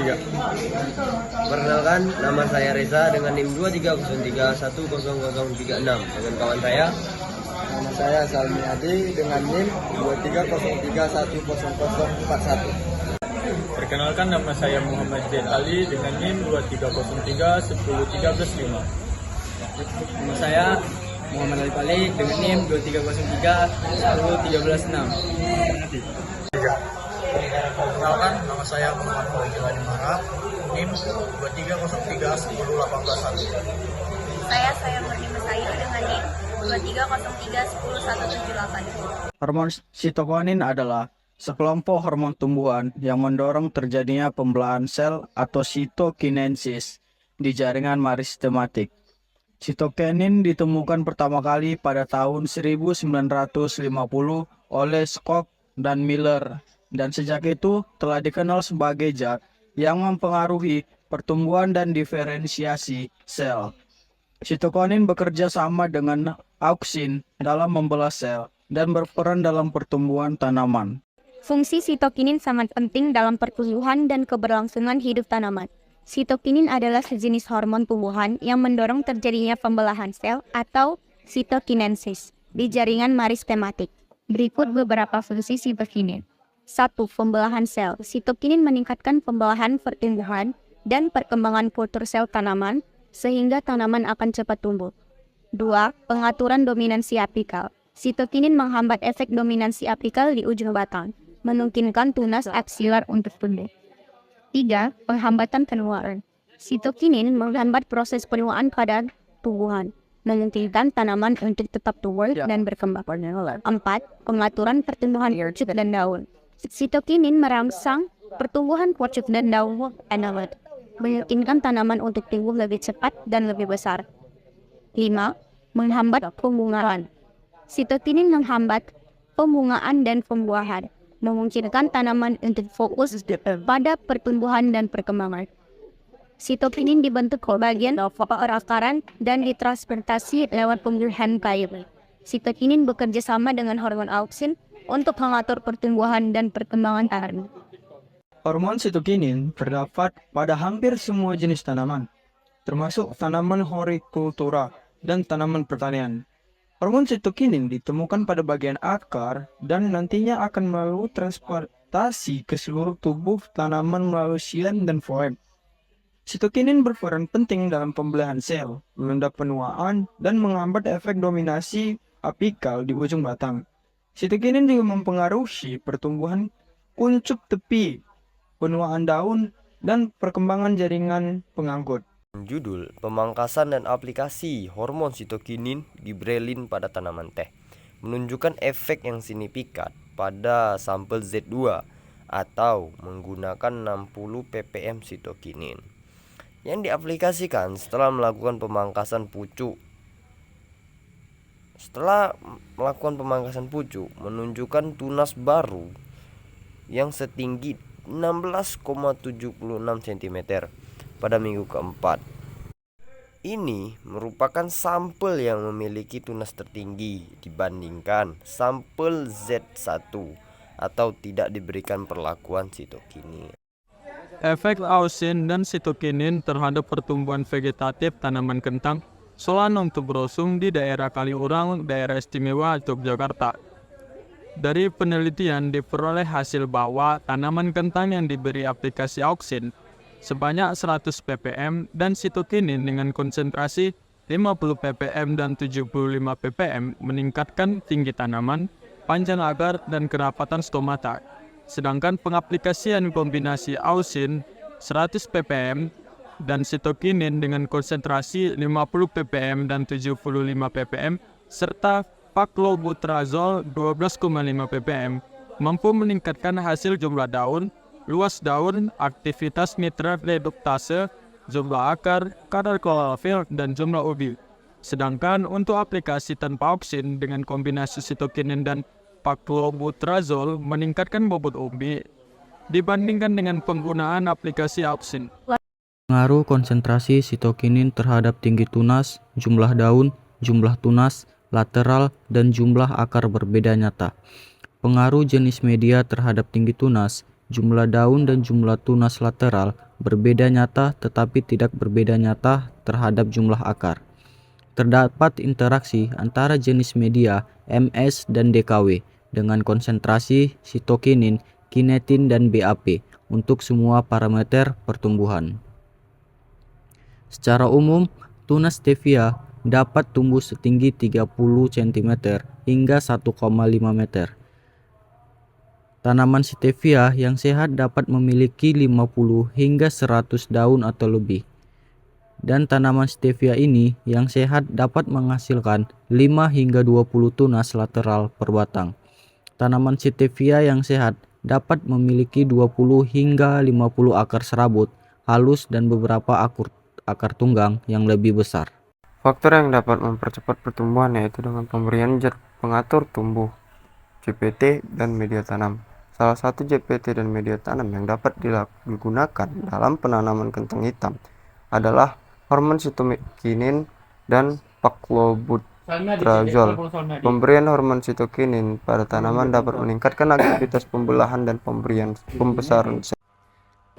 3. Perkenalkan, nama saya Reza dengan NIM 2303100036 dengan kawan saya. Nama saya Salmi Adi dengan NIM 2303100041. Perkenalkan, nama saya Muhammad Zain Ali dengan NIM 2303 Nama saya Muhammad Ali Pali dengan NIM 2303 Perkenalkan, nama saya Muhammad Fauzi Marah, NIM 2303 Saya Murni Mesayu dengan NIM 2303 Hormon sitokin adalah sekelompok hormon tumbuhan yang mendorong terjadinya pembelahan sel atau sitokinesis di jaringan meristematik. Sitokinin ditemukan pertama kali pada tahun 1950 oleh Scott dan Miller, dan sejak itu telah dikenal sebagai zat yang mempengaruhi pertumbuhan dan diferensiasi sel. Sitokinin bekerja sama dengan auksin dalam membelah sel dan berperan dalam pertumbuhan tanaman. Fungsi sitokinin sangat penting dalam pertumbuhan dan keberlangsungan hidup tanaman. Sitokinin adalah sejenis hormon tumbuhan yang mendorong terjadinya pembelahan sel atau sitokinesis di jaringan meristematik. Berikut beberapa fungsi sitokinin. 1. Pembelahan sel. Sitokinin meningkatkan pembelahan pertumbuhan dan perkembangan kultur sel tanaman sehingga tanaman akan cepat tumbuh. 2. Pengaturan dominansi apikal. Sitokinin menghambat efek dominansi apikal di ujung batang, memungkinkan tunas aksilar untuk tumbuh. 3. Penghambatan penuaan. Sitokinin menghambat proses penuaan pada tumbuhan, memungkinkan tanaman untuk tetap tumbuh dan berkembang. 4. Pengaturan pertumbuhan pucuk dan daun. Sitokinin merangsang pertumbuhan pucuk dan daun tanaman, memungkinkan tanaman untuk tumbuh lebih cepat dan lebih besar. 5. Menghambat pembungaan. Sitokinin menghambat pembungaan dan pembuahan, memungkinkan tanaman untuk fokus pada pertumbuhan dan perkembangan. Sitokinin dibentuk bagian perakaran dan ditransportasi lewat pembuahan kayu. Sitokinin bekerja sama dengan hormon auksin untuk mengatur pertumbuhan dan perkembangan tanaman. Hormon sitokinin terdapat pada hampir semua jenis tanaman, termasuk tanaman hortikultura dan tanaman pertanian. Hormon sitokinin ditemukan pada bagian akar dan nantinya akan melalui transportasi ke seluruh tubuh tanaman melalui xilem dan floem. Sitokinin berperan penting dalam pembelahan sel, menunda penuaan, dan menghambat efek dominasi apikal di ujung batang. Sitokinin juga mempengaruhi pertumbuhan kuncup tepi, penuaan daun, dan perkembangan jaringan pengangkut. Judul, pemangkasan dan aplikasi hormon sitokinin gibrelin pada tanaman teh menunjukkan efek yang signifikan pada sampel Z2 atau menggunakan 60 ppm sitokinin yang diaplikasikan setelah melakukan pemangkasan pucuk. Setelah melakukan pemangkasan pucuk menunjukkan tunas baru yang setinggi 16,76 cm pada minggu keempat. Ini merupakan sampel yang memiliki tunas tertinggi dibandingkan sampel Z1 atau tidak diberikan perlakuan sitokinin. Efek auksin dan sitokinin terhadap pertumbuhan vegetatif tanaman kentang Solanum tuberosum di daerah Kaliurang, daerah istimewa Yogyakarta. Dari penelitian diperoleh hasil bahwa tanaman kentang yang diberi aplikasi auksin sebanyak 100 ppm dan sitokinin dengan konsentrasi 50 ppm dan 75 ppm meningkatkan tinggi tanaman, panjang akar, dan kerapatan stomata. Sedangkan pengaplikasian kombinasi auksin 100 ppm dan sitokinin dengan konsentrasi 50 ppm dan 75 ppm serta paclobutrazol 12,5 ppm mampu meningkatkan hasil jumlah daun, luas daun, aktivitas nitrat reduktase, jumlah akar, kadar klorofil, dan jumlah ubi. Sedangkan untuk aplikasi tanpa auksin dengan kombinasi sitokinin dan paclobutrazol meningkatkan bobot ubi dibandingkan dengan penggunaan aplikasi auksin. Pengaruh konsentrasi sitokinin terhadap tinggi tunas, jumlah daun, jumlah tunas, lateral, dan jumlah akar berbeda nyata. Pengaruh jenis media terhadap tinggi tunas, jumlah daun dan jumlah tunas lateral berbeda nyata tetapi tidak berbeda nyata terhadap jumlah akar. Terdapat interaksi antara jenis media MS dan DKW dengan konsentrasi sitokinin, kinetin, dan BAP untuk semua parameter pertumbuhan. Secara umum, tunas stevia dapat tumbuh setinggi 30 cm hingga 1,5 meter. Tanaman stevia yang sehat dapat memiliki 50 hingga 100 daun atau lebih. Dan tanaman stevia ini yang sehat dapat menghasilkan 5 hingga 20 tunas lateral per batang. Tanaman stevia yang sehat dapat memiliki 20 hingga 50 akar serabut halus dan beberapa akar tunggang yang lebih besar. Faktor yang dapat mempercepat pertumbuhan yaitu dengan pemberian zat pengatur tumbuh, JPT, dan media tanam. Salah satu JPT dan media tanam yang dapat digunakan dalam penanaman kentang hitam adalah hormon sitokinin dan paclobutrazol. Pemberian hormon sitokinin pada tanaman dapat meningkatkan aktivitas pembelahan dan pembesaran sel.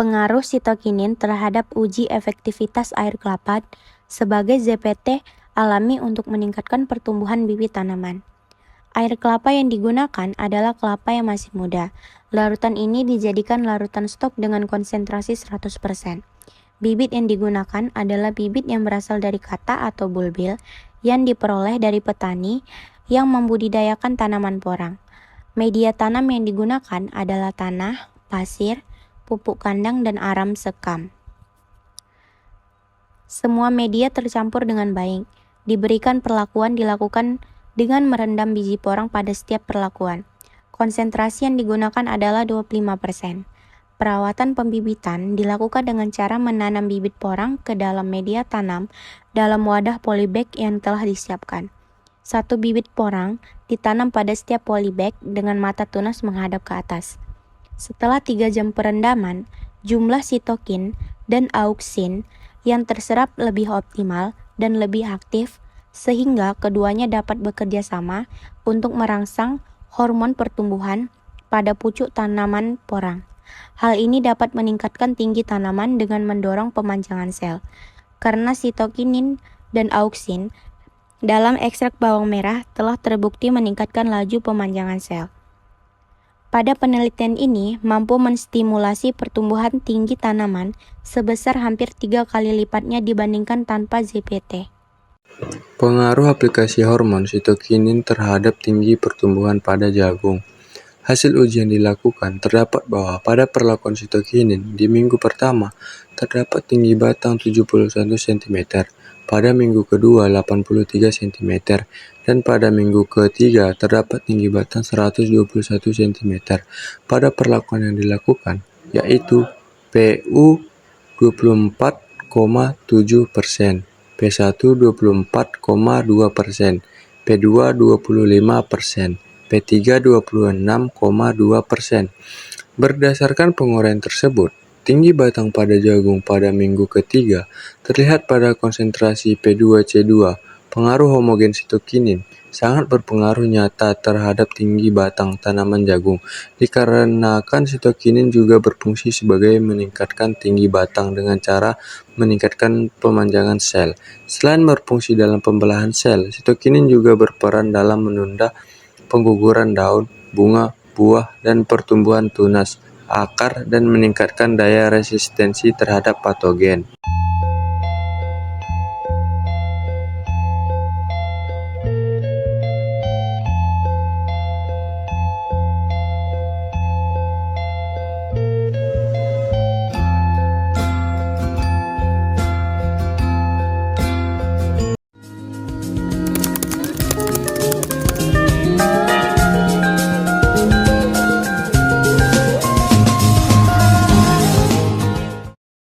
Pengaruh sitokinin terhadap uji efektivitas air kelapa sebagai ZPT alami untuk meningkatkan pertumbuhan bibit tanaman. Air kelapa yang digunakan adalah kelapa yang masih muda. Larutan ini dijadikan larutan stok dengan konsentrasi 100%. Bibit yang digunakan adalah bibit yang berasal dari kata atau bulbil yang diperoleh dari petani yang membudidayakan tanaman porang. Media tanam yang digunakan adalah tanah, pasir, pupuk kandang, dan aram sekam. Semua media tercampur dengan baik. Diberikan perlakuan dilakukan dengan merendam biji porang pada setiap perlakuan. Konsentrasi yang digunakan adalah 25%. Perawatan pembibitan dilakukan dengan cara menanam bibit porang ke dalam media tanam dalam wadah polybag yang telah disiapkan. Satu bibit porang ditanam pada setiap polybag dengan mata tunas menghadap ke atas. Setelah 3 jam perendaman, jumlah sitokin dan auksin yang terserap lebih optimal dan lebih aktif sehingga keduanya dapat bekerja sama untuk merangsang hormon pertumbuhan pada pucuk tanaman porang. Hal ini dapat meningkatkan tinggi tanaman dengan mendorong pemanjangan sel. Karena sitokinin dan auksin dalam ekstrak bawang merah telah terbukti meningkatkan laju pemanjangan sel. Pada penelitian ini mampu menstimulasi pertumbuhan tinggi tanaman sebesar hampir 3 kali lipatnya dibandingkan tanpa ZPT. Pengaruh aplikasi hormon sitokinin terhadap tinggi pertumbuhan pada jagung. Hasil ujian dilakukan terdapat bahwa pada perlakuan sitokinin di minggu pertama terdapat tinggi batang 71 cm, pada minggu kedua 83 cm, dan pada minggu ketiga terdapat tinggi batang 121 cm. Pada perlakuan yang dilakukan yaitu PU 24,7%, P1 24,2%, P2 25%, P3 26,2%. Berdasarkan penguraian tersebut, tinggi batang pada jagung pada minggu ketiga terlihat pada konsentrasi P2C2. Pengaruh homogen sitokinin sangat berpengaruh nyata terhadap tinggi batang tanaman jagung, dikarenakan sitokinin juga berfungsi sebagai meningkatkan tinggi batang dengan cara meningkatkan pemanjangan sel. Selain berfungsi dalam pembelahan sel, sitokinin juga berperan dalam menunda pengguguran daun, bunga, buah, dan pertumbuhan tunas, akar, dan meningkatkan daya resistensi terhadap patogen.